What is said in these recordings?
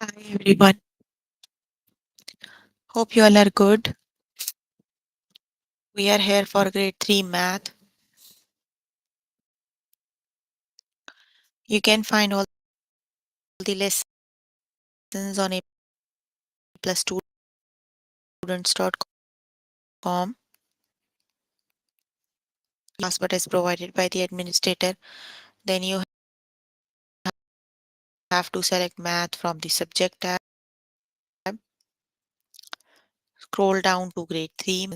Hi everyone. Hope you all are good. We are here for grade 3 math. You can find all the lessons on a plus students.com. Password is provided by the administrator. Then you have to select math from the subject tab. Scroll down to grade 3.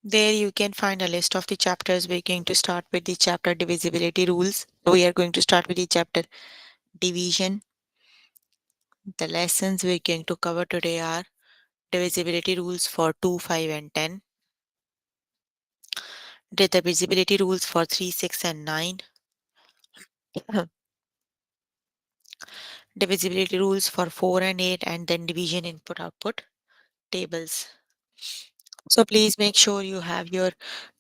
There you can find a list of the chapters. We're going to start with the chapter divisibility rules. We are going to start with the chapter division. The lessons we're going to cover today are divisibility rules for 2, 5 and 10. Divisibility rules for 3, 6 and 9. Divisibility rules for 4 and 8 and then division input output tables. So please make sure you have your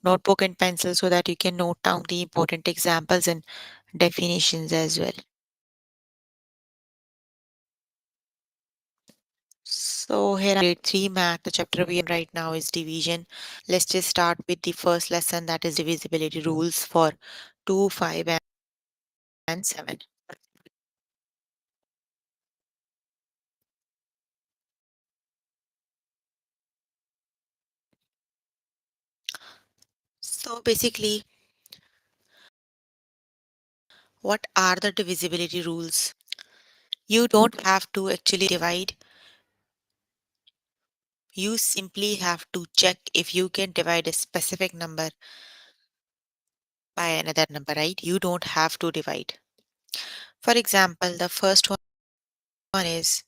notebook and pencil so that you can note down the important examples and definitions as well. So here grade 3 math, the chapter we are in right now is division. Let's just start with the first lesson, that is divisibility rules for 2, 5 and 7. So basically, what are the divisibility rules? You don't have to actually divide. You simply have to check if you can divide a specific number by another number, right? You don't have to divide. For example, the first one is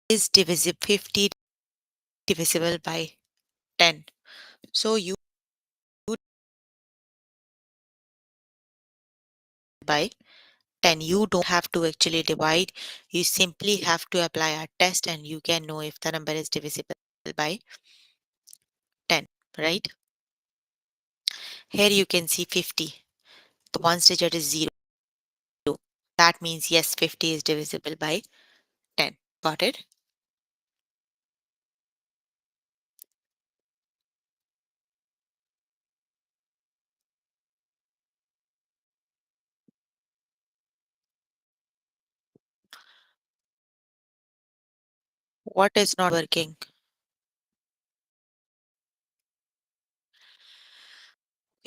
is divisible 50 divisible by 10. So you by 10, you don't have to actually divide. You simply have to apply a test and you can know if the number is divisible by 10, right? Here you can see 50. The ones digit is 0. That means yes, 50 is divisible by 10. Got it? What is not working?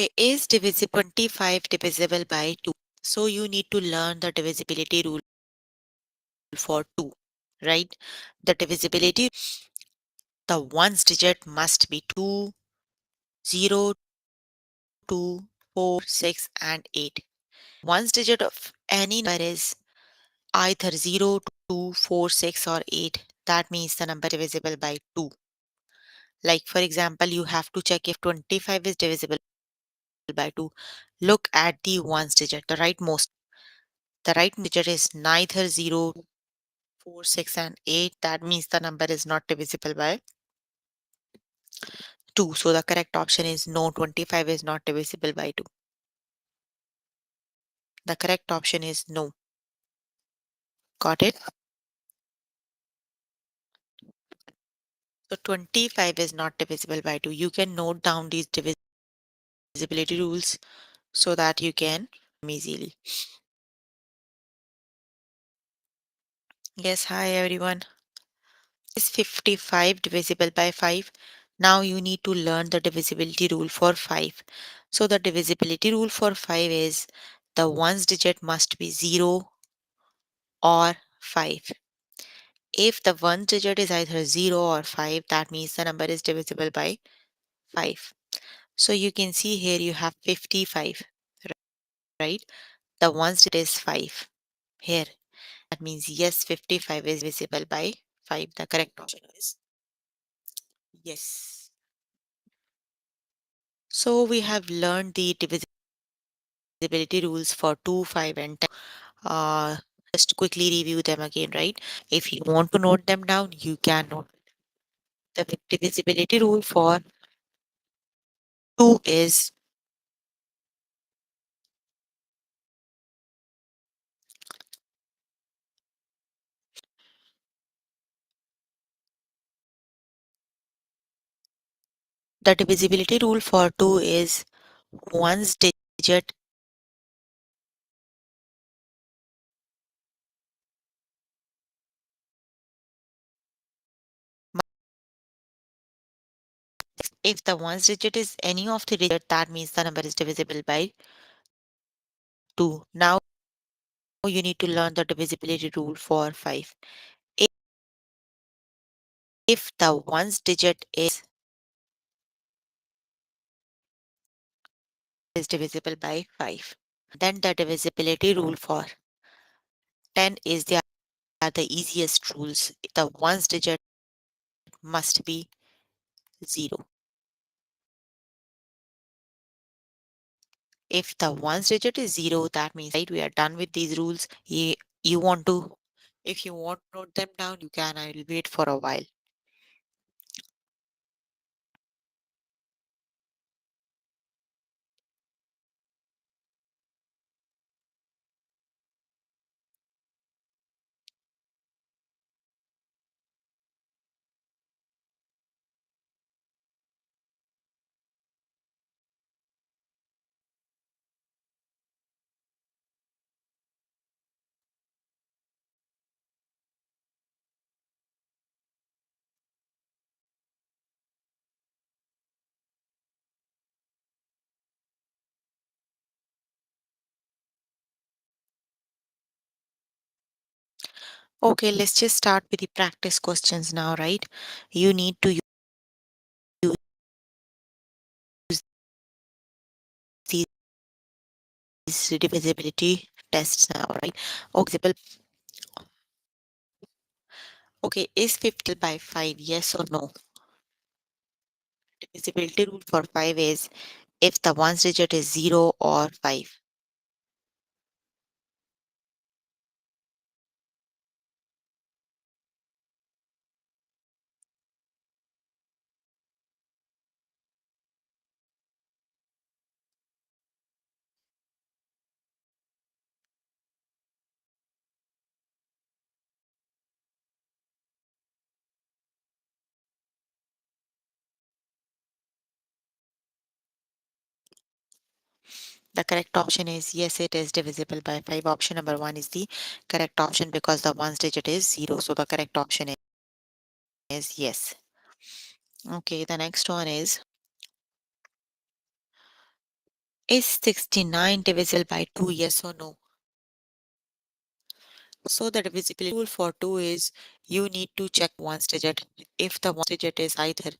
Okay, is divisible 25 divisible by 2? So you need to learn the divisibility rule for 2, right? The divisibility, the ones digit must be 2, 0, 2, 4, 6, and 8. Ones digit of any number is either 0, 2, 4, 6, or 8. That means the number divisible by 2. Like for example, you have to check if 25 is divisible by 2. Look at the ones digit, the rightmost. The right digit is neither 0, 4, 6, and 8. That means the number is not divisible by 2. So the correct option is no, 25 is not divisible by 2. The correct option is no. Got it? So 25 is not divisible by 2. You can note down these divisibility rules so that you can easily. Yes, hi everyone. Is 55 divisible by 5? Now you need to learn the divisibility rule for 5. So the divisibility rule for 5 is the ones digit must be 0 or 5. If the one digit is either 0 or 5, that means the number is divisible by 5. So you can see here you have 55, right? The ones it is 5 here. That means yes, 55 is divisible by 5. The correct option is yes. So we have learned the divisibility rules for 2, 5, and 10. Just quickly review them again, right? If you want to note them down, you can note. The divisibility rule for 2 is the divisibility rule for 2 is one's digit. If the one's digit is any of the digit, that means the number is divisible by 2. Now you need to learn the divisibility rule for 5. If the one's digit is divisible by 5, then the divisibility rule for 10 is the are the easiest rules. The one's digit must be 0. If the one's digit is 0, that means right, we are done with these rules. You want to, if you want to note them down, you can. I will wait for a while. Okay, let's just start with the practice questions now, right? You need to use these divisibility tests now, right? Okay, okay, is 50 by 5 yes or no? Divisibility rule for 5 is if the ones digit is 0 or 5. The correct option is yes, it is divisible by 5. Option number 1 is the correct option because the ones digit is 0. So the correct option is yes. Okay, the next one is 69 divisible by 2 yes or no? So the divisibility rule for 2 is you need to check one's digit. If the one's digit is either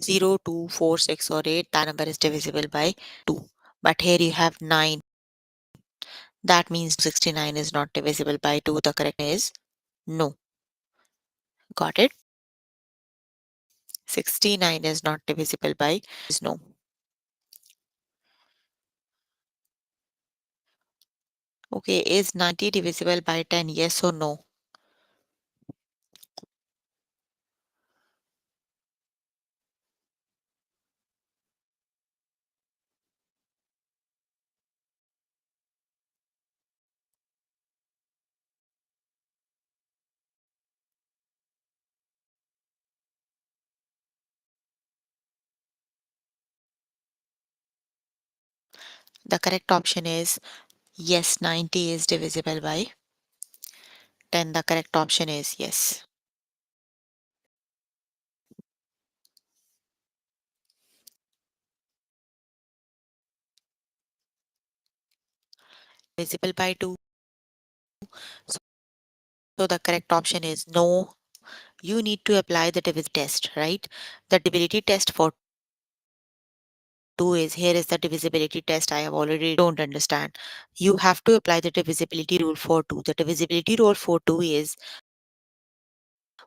0, 2, 4, 6, or 8, that number is divisible by 2. But here you have 9. That means 69 is not divisible by 2. The correct is no. Got it? 69 is not divisible by is no. Okay, is 90 divisible by 10? Yes or no? The correct option is yes, 90 is divisible by 10. The correct option is yes. Divisible by 2. So the correct option is no. You need to apply the divisibility test, right? The divisibility test for 2 is here is the divisibility test I have already don't understand. You have to apply the divisibility rule for 2. The divisibility rule for 2 is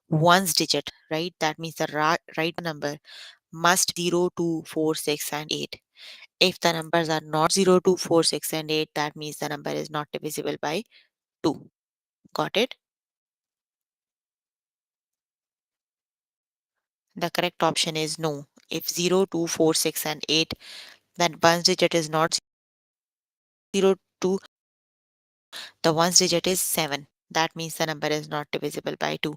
one's digit, right? That means the right number must 0, 2, 4, 6, and 8. If the numbers are not 0, 2, 4, 6, and 8, that means the number is not divisible by 2. Got it? The correct option is no. If 0, 2, 4, 6, and 8, then one's digit is not 0, 2, the one's digit is 7. That means the number is not divisible by 2.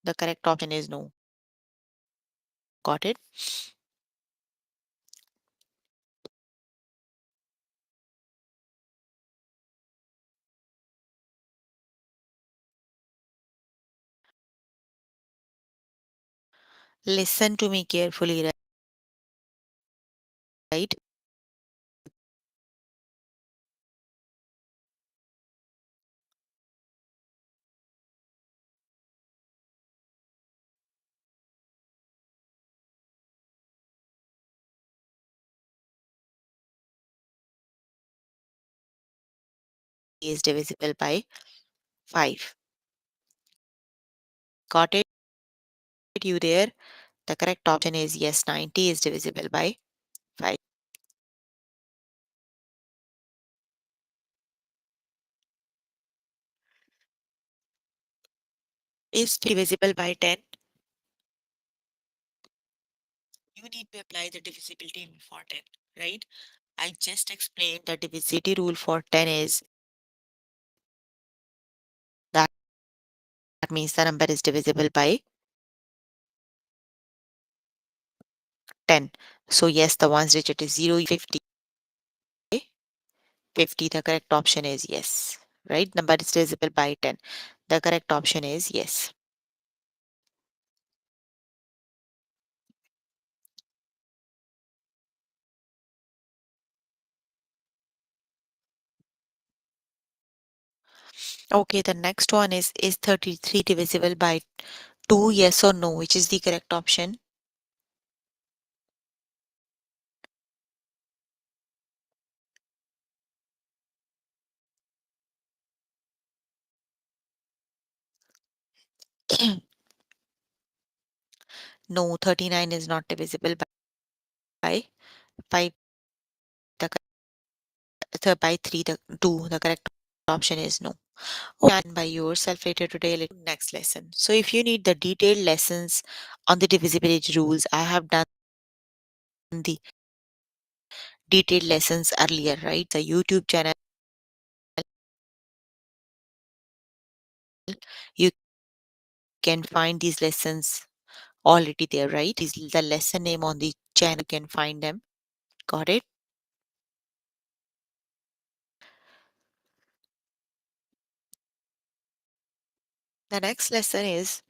The correct option is no. Got it? Listen to me carefully, right? Is divisible by 5. Got it? You there? The correct option is yes, 90 is divisible by 5. Is divisible by 10? You need to apply the divisibility rule for 10, right? I just explained the divisibility rule for 10 is that means the number is divisible by 10. So yes, the one's digit is 0, 50. 50, the correct option is yes, right? Number is divisible by 10. The correct option is yes. Okay, the next one is 33 divisible by 2? Yes or no? Which is the correct option? No, 39 is not divisible by 5. The, by 3, the 2. The correct option is no. And by yourself later today, next lesson. So if you need the detailed lessons on the divisibility rules, I have done the detailed lessons earlier, right? The YouTube channel, you can find these lessons already there, right? Is the lesson name on the channel, you can find them. Got it? The next lesson is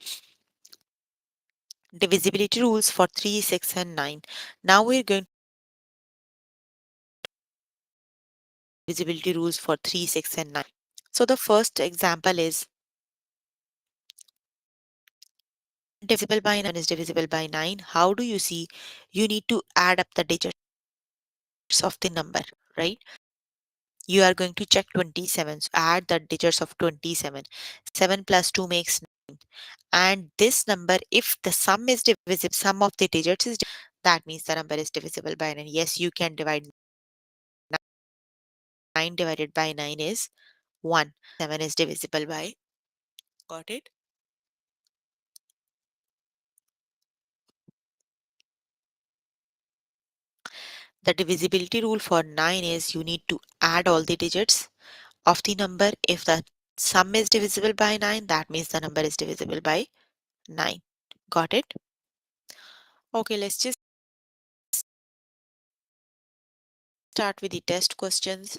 divisibility rules for 3, 6, and 9. Now we're going to divisibility rules for 3, 6, and 9. So the first example is divisible by 9 is divisible by 9. How do you see? You need to add up the digits of the number, right? You are going to check 27. So add the digits of 27. 7 plus 2 makes 9. And this number, if the sum is divisible, sum of the digits is that means the number is divisible by 9. Yes, you can divide 9 divided by 9 is 1. 7 is divisible by. Got it? The divisibility rule for 9 is you need to add all the digits of the number. If the sum is divisible by 9, that means the number is divisible by 9. Got it? Okay, let's just start with the test questions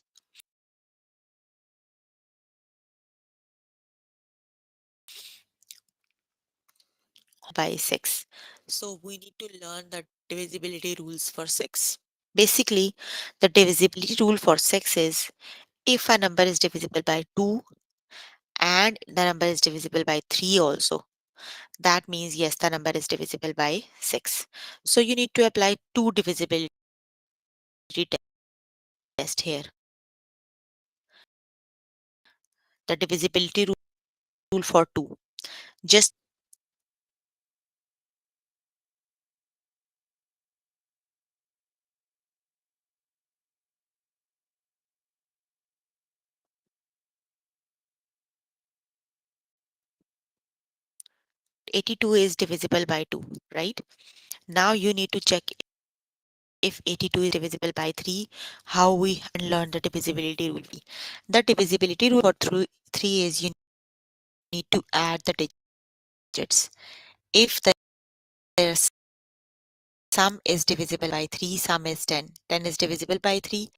by 6. So we need to learn the divisibility rules for 6. Basically, the divisibility rule for 6 is if a number is divisible by 2 and the number is divisible by 3 also. That means yes, the number is divisible by 6. So you need to apply two divisibility test here. The divisibility rule for 2. Just 82 is divisible by 2, right? Now you need to check if 82 is divisible by 3, how we learn the divisibility rule. The divisibility rule for 3 is you need to add the digits. If the sum is divisible by 3, sum is 10. 10 is divisible by 3,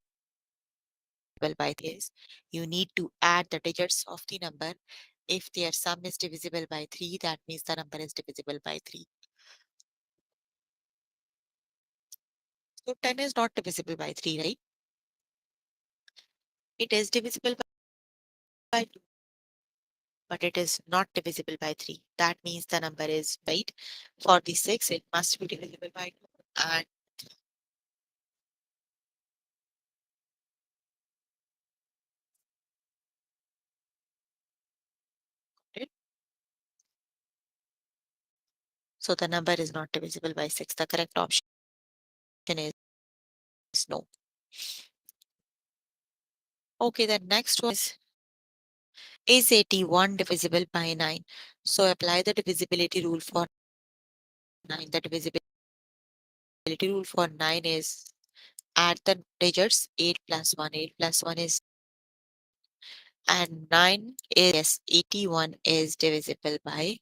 by 3 is you need to add the digits of the number. If their sum is divisible by 3, that means the number is divisible by 3. So 10 is not divisible by 3, right? It is divisible by 2, but it is not divisible by 3. That means the number is right. For the 6, it must be divisible by 2. And it, so the number is not divisible by 6. The correct option is no. Okay, the next one is 81 divisible by 9? So apply the divisibility rule for 9. The divisibility rule for 9 is add the digits 8 plus 1. 8 plus 1 is and 9 is yes, 81 is divisible by 9.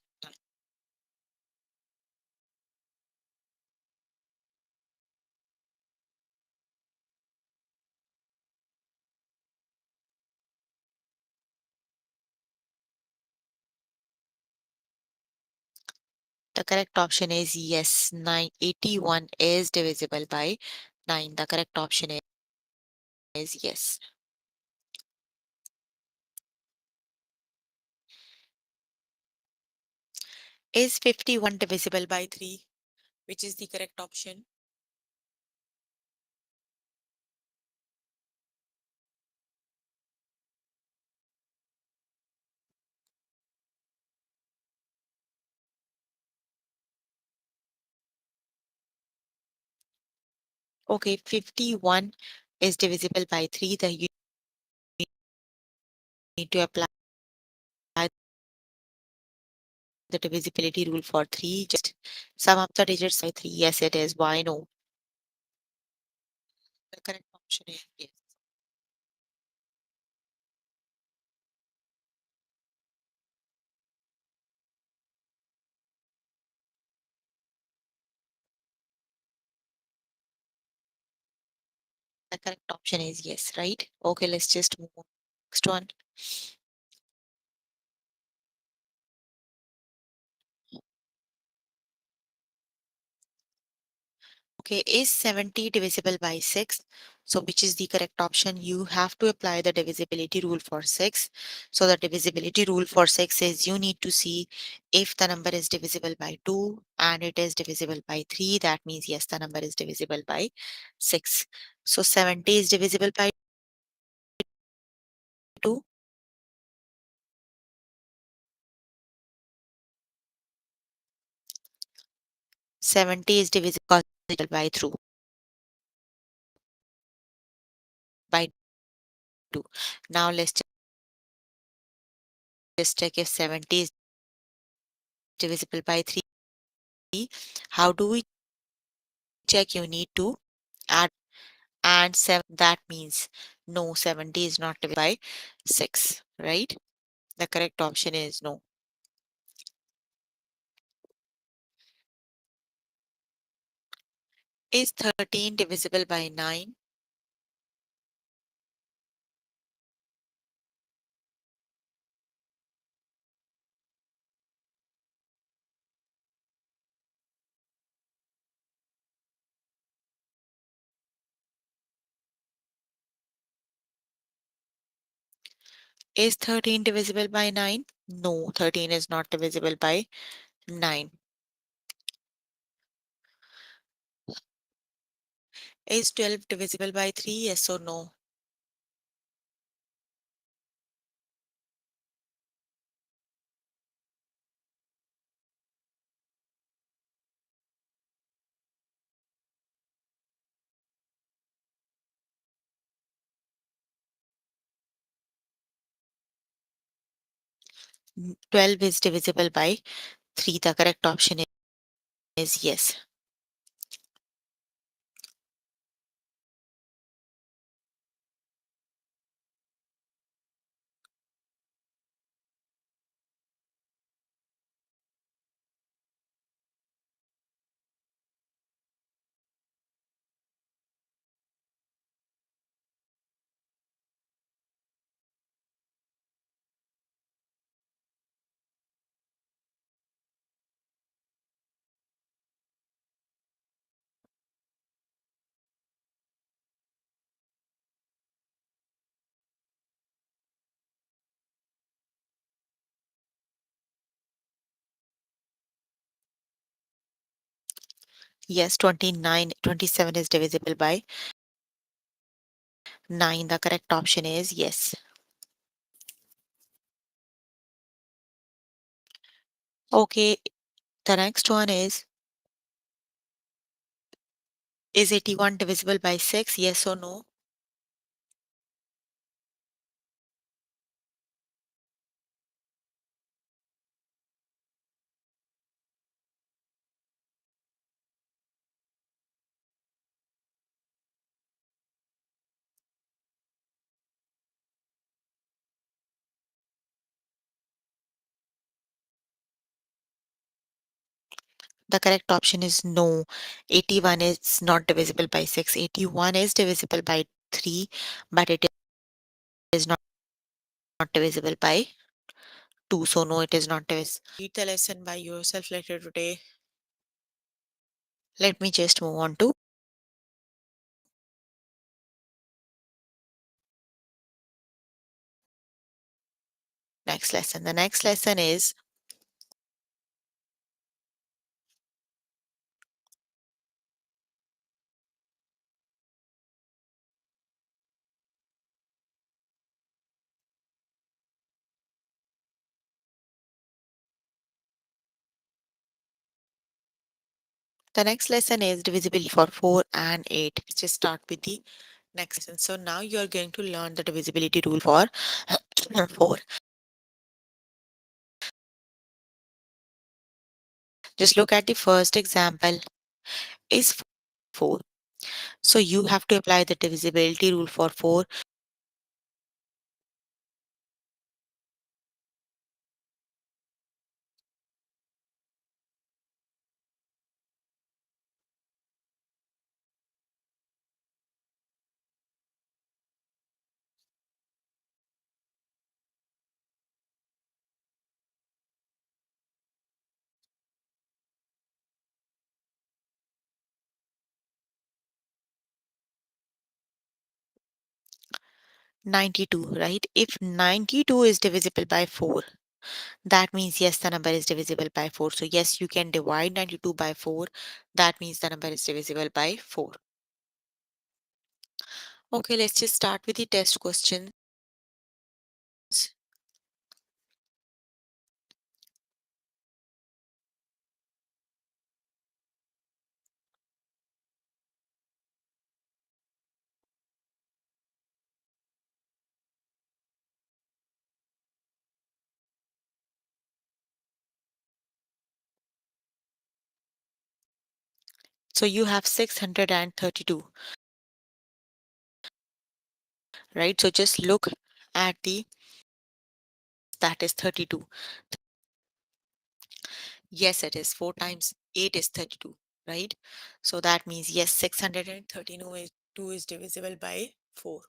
The correct option is yes, 81 is divisible by 9. The correct option is yes. Is 51 divisible by 3? Which is the correct option? Okay, 51 is divisible by 3. Then you need to apply the divisibility rule for 3. Just sum up the digits by 3. Yes, it is. Why no? The correct option is yes. The correct option is yes, right? Okay, let's just move on. Next one. Okay, is 70 divisible by 6? So which is the correct option? You have to apply the divisibility rule for 6. So the divisibility rule for 6 is you need to see if the number is divisible by 2 and it is divisible by 3. That means yes, the number is divisible by 6. So 70 is divisible by 2. 70 is divisible by through by 2. Now let's just check if 70 is divisible by 3. How do we check? You need to add and 7. That means no, 70 is not divisible by 6, right? The correct option is no. Is 13 divisible by 9? Is 13 divisible by 9? No, 13 is not divisible by 9. Is 12 divisible by 3? Yes or no? 12 is divisible by 3. The correct option is yes. Yes, 29, 27 is divisible by 9. The correct option is yes. Okay, the next one is 81 divisible by 6? Yes or no? The correct option is no. 81 is not divisible by 6. 81 is divisible by 3, but it is not divisible by 2. So no, it is not divisible. Read the lesson by yourself later today. Let me just move on to next lesson. The next lesson is divisibility for 4 and 8. Let's just start with the next lesson. So now you are going to learn the divisibility rule for 4. Just look at the first example is 4. So you have to apply the divisibility rule for 4. 92, right? If 92 is divisible by 4, that means yes, the number is divisible by 4. So yes, you can divide 92 by 4. That means the number is divisible by 4. Okay, let's just start with the test questions. So you have 632, right? So just look at the that is 32. Yes, it is 4 times 8 is 32, right? So that means yes, 632 is divisible by 4.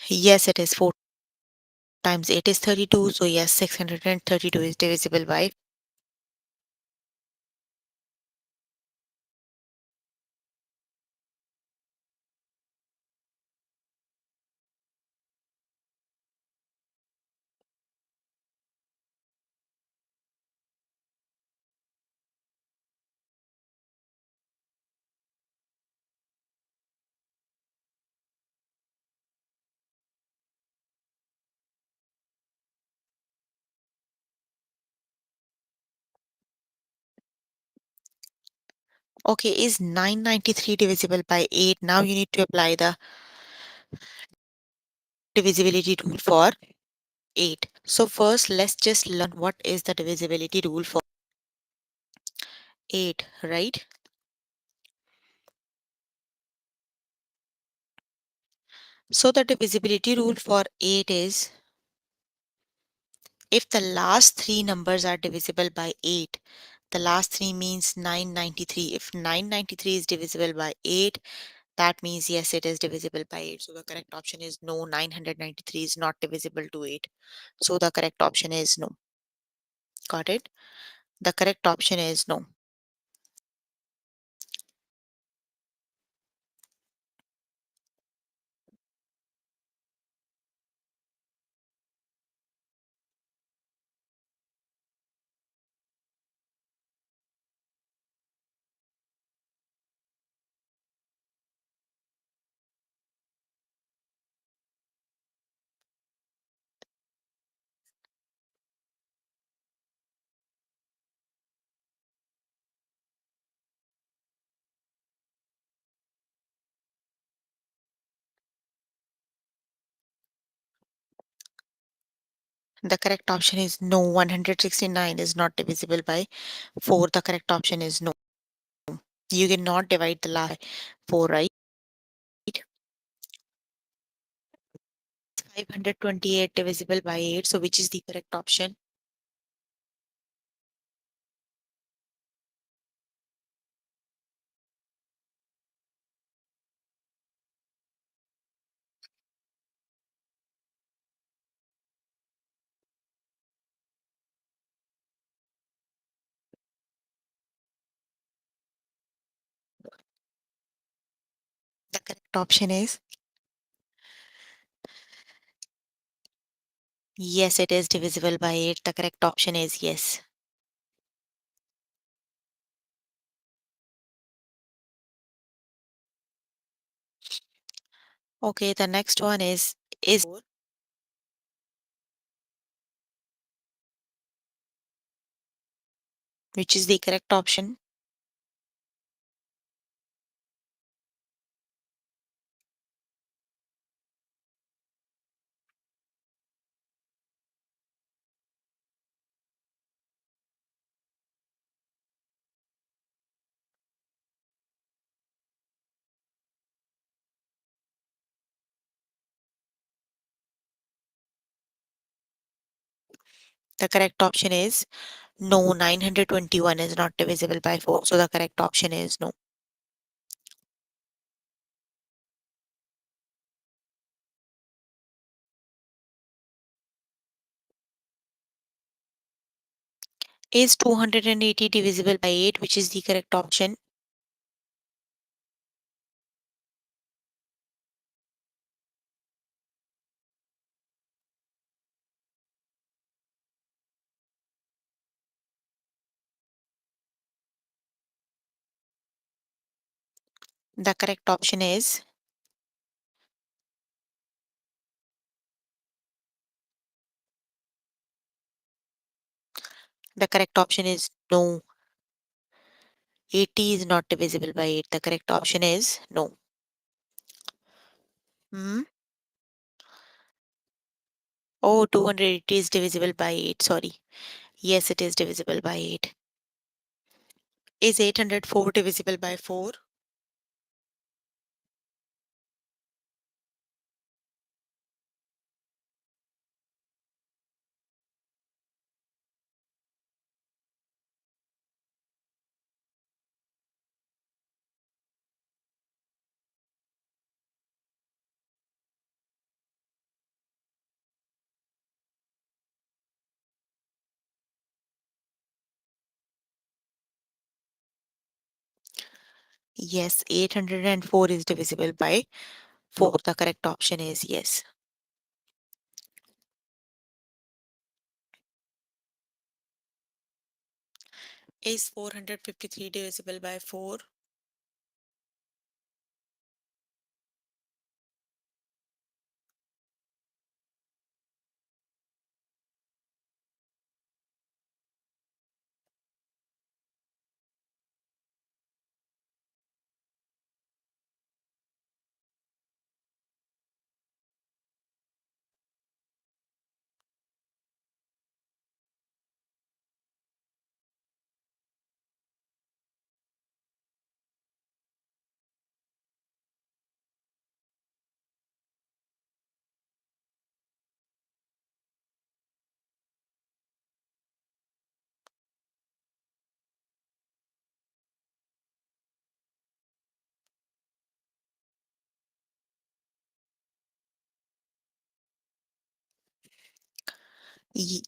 Yes, it is 4 times 8 is 32. So yes, 632 is divisible by. Okay, is 993 divisible by 8? Now you need to apply the divisibility rule for 8. So first, let's just learn what is the divisibility rule for 8, right? So the divisibility rule for 8 is if the last three numbers are divisible by 8, the last three means 993. If 993 is divisible by 8, that means yes, it is divisible by 8. So the correct option is no, 993 is not divisible to 8. So the correct option is no. Got it? The correct option is no. The correct option is no. 169 is not divisible by 4. The correct option is no. You cannot divide the last 4, right? 528 divisible by 8. So which is the correct option? The correct option is yes, it is divisible by 8. The correct option is yes. Okay, the next one is 4, which is the correct option. The correct option is no. 921 is not divisible by 4. So the correct option is no. Is 280 divisible by 8, which is the correct option? The correct option is the correct option is no. 80 is not divisible by 8. The correct option is no. Hmm? Oh, 280 is divisible by 8. Sorry. Yes, it is divisible by 8. Is 804 divisible by 4? Yes, 804 is divisible by 4. The correct option is yes. Is 453 divisible by 4?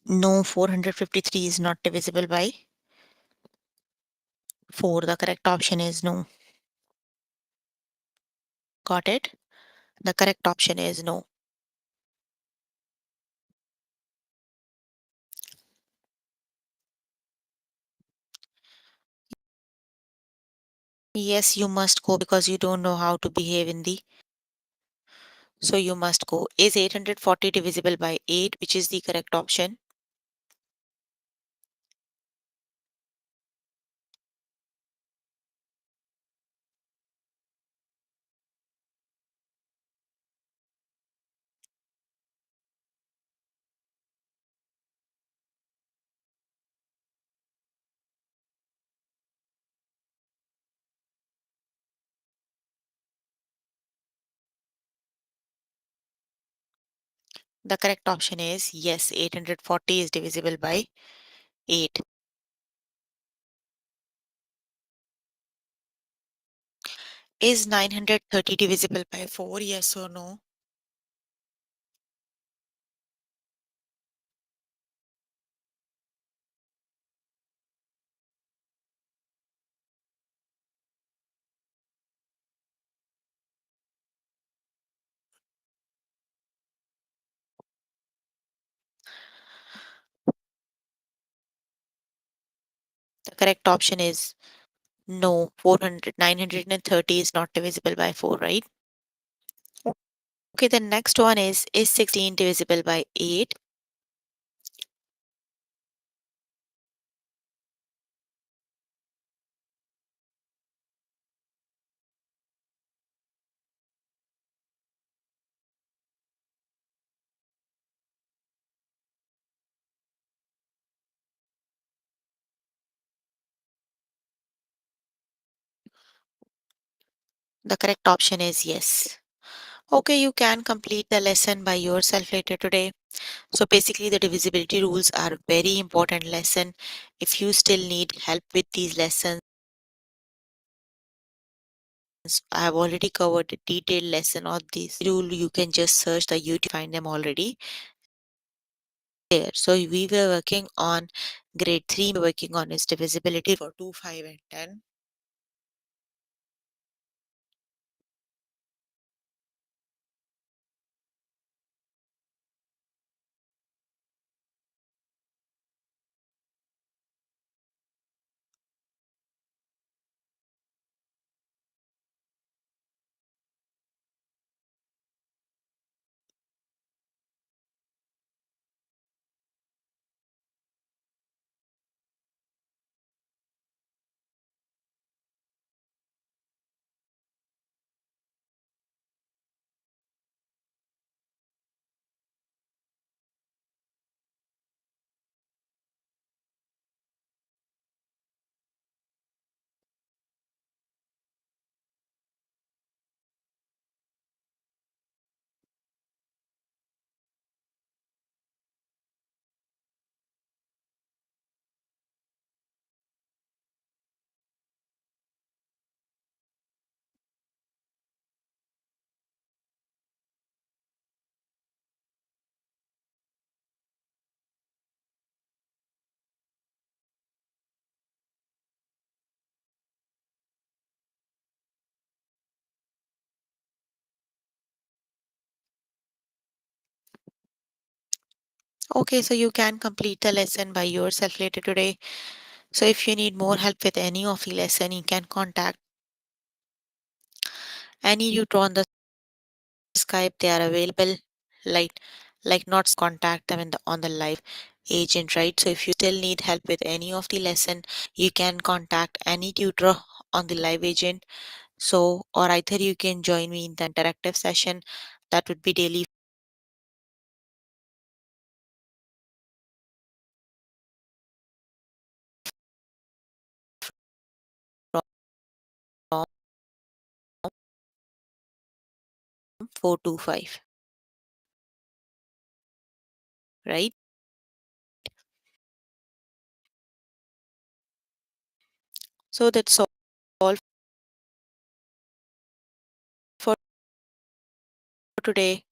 No, 453 is not divisible by 4. The correct option is no. Got it? The correct option is no. Yes, you must go because you don't know how to behave in the. So you must go. Is 840 divisible by 8, which is the correct option? The correct option is yes, 840 is divisible by 8. Is 930 divisible by 4? Yes or no? The correct option is no. 930 is not divisible by 4, right? Okay, the next one is 16 divisible by 8? The correct option is yes. Okay, you can complete the lesson by yourself later today. So basically the divisibility rules are very important lesson. If you still need help with these lessons, I have already covered a detailed lesson on this rule. You can just search the YouTube, find them already there. So we were working on grade 3, working on is divisibility for 2, 5 and 10. Okay, so you can complete the lesson by yourself later today. So if you need more help with any of the lesson, you can contact any tutor on the Skype. They are available. Like not contact them in the on the live agent, right? So if you still need help with any of the lesson, you can contact any tutor on the live agent. So or either you can join me in the interactive session that would be daily from 4 to 5, right? So that's all for today.